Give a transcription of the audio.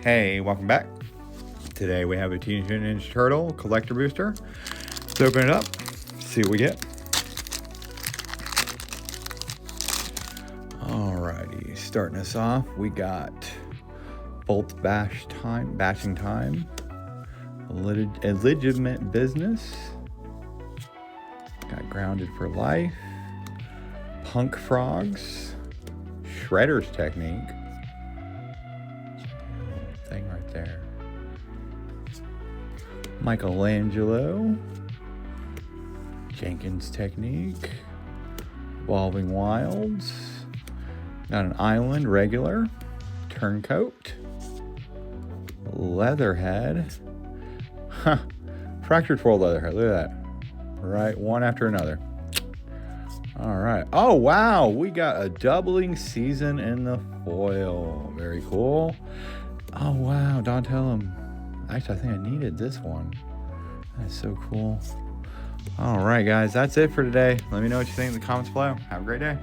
Hey, welcome back. Today we have a Teenage Mutant Ninja Turtle collector booster. Let's open it up, see what we get. Alrighty, starting us off, we got Bolt Bashing Time, Illegitimate Business, got Grounded for Life, Punk Frogs, Shredder's Technique, thing right there, Michelangelo, Jenkins Technique, Evolving Wilds, got an Island regular, Turncoat, Leatherhead, Fractured Foil Leatherhead, look at that, right, one after another. All right, oh wow, we got a doubling season in the foil, very cool. Oh wow, Donatello. Actually, I think I needed this one. That's so cool. All right, guys, that's it for today. Let me know what you think in the comments below. Have a great day.